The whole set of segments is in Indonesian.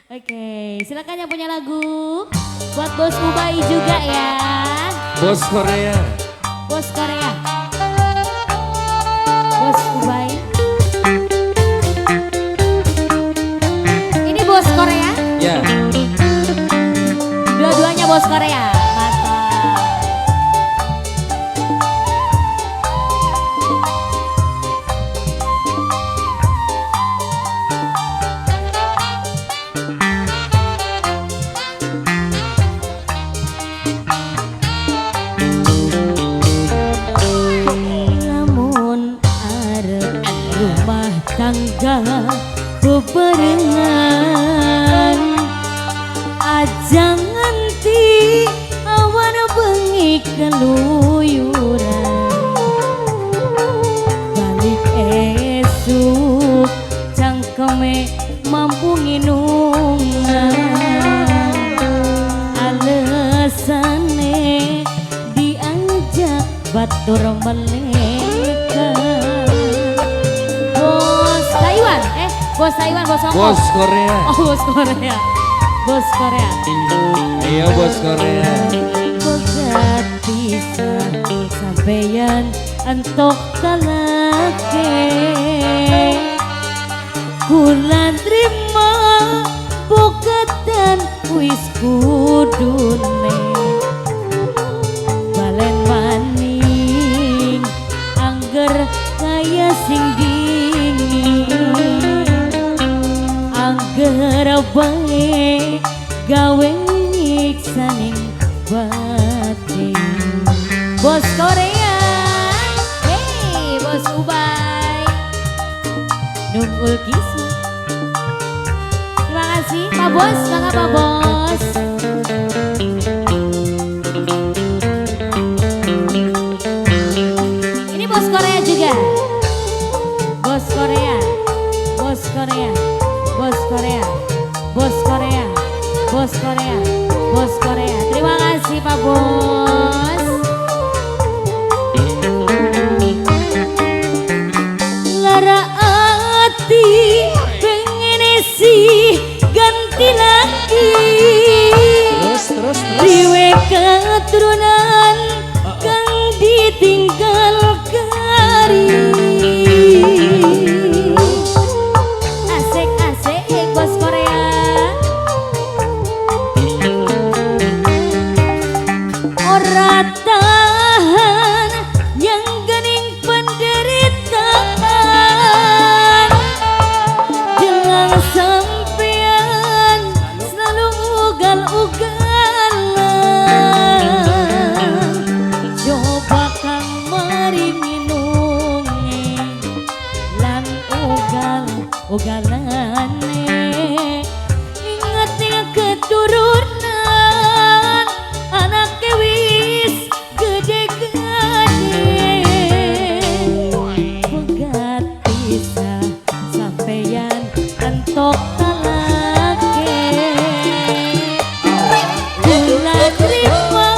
Oke, silakan yang punya lagu buat Bos Ubay juga ya. Bos Korea. Bos Korea. Bos Ubay. Ini Bos Korea? Ya. Dua-duanya Bos Korea. Mantap. Lamun arep rumah tangga bebarengan, aja nganti awan bengi keluyuran. Balik esuk cangkeme mampu nginungan, alesane diajak batur meleka. Bos Taiwan, Bos Taiwan, Bos Hongkong. Bos Korea. Oh, Bos Korea. Bos Korea. Iya, Bos Korea. Bogat bisa sampeyan entok kalake, kula terima bogat dan wis kudune. Balen maning angger kaya sing dingin, angger bae gawe nyiksaning batin. Bos Korea, hey Bos Ubay, nungul kisah. Terima kasih Pak Bos, bangga Pak Bos. Ini Bos Korea juga. Bos Korea, Bos Korea, Bos Korea, Bos Korea, Bos Korea, Bos Korea. Terima kasih Pak Bos. Lara ati pengen sih ganti lagi, Terus. diwe keturunan kang ditinggal kari. Asik-asik Bos Korea. Ora tahan yang gening penderitaan, jelang sampean selalu ugal-ugalan. Coba kang maringi nungi lan ugal-ugalane, ingat keturunan anak wis gede-gede. Bogat bisa sampeyan entok talake, kula terima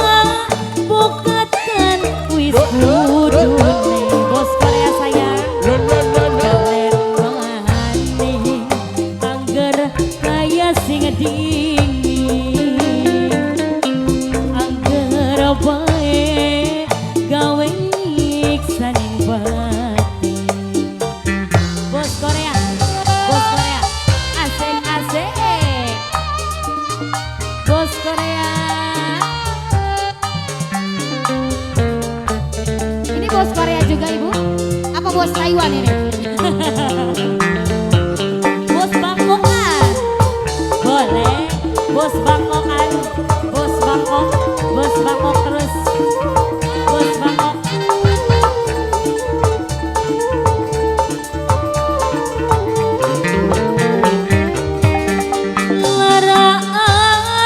bogat kan wis kudune. Bos Korea sayang, balen maning angger kaya sing dingin, angger bae gawe nyiksaning batin. Bos Korea, asik-asik. Bos Korea. Ini Bos Korea juga Ibu? Apa Bos Taiwan ini? Bos Bangkokan. Boleh. Bos Bangkokan. Bos Bangkok. Bos Bangkok terus. Bos Bangkok. Lara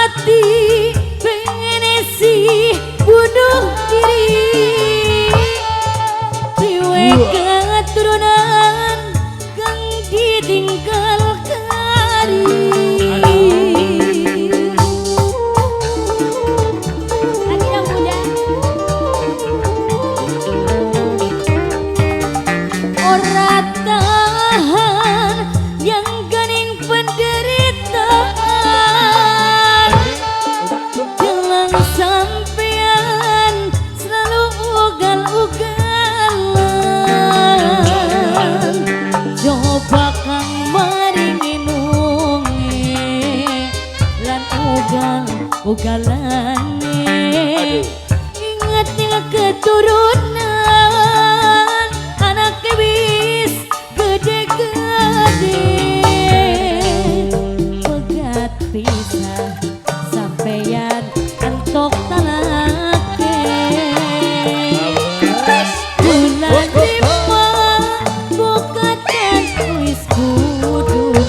ati pengen sih bunuh diri, diwe keturunan kang ditinggal kari. ugalane ingat yang keturunan anak wis gede-gede pegat pisah sampeyan entok talake bulan lima bukatan wis kudune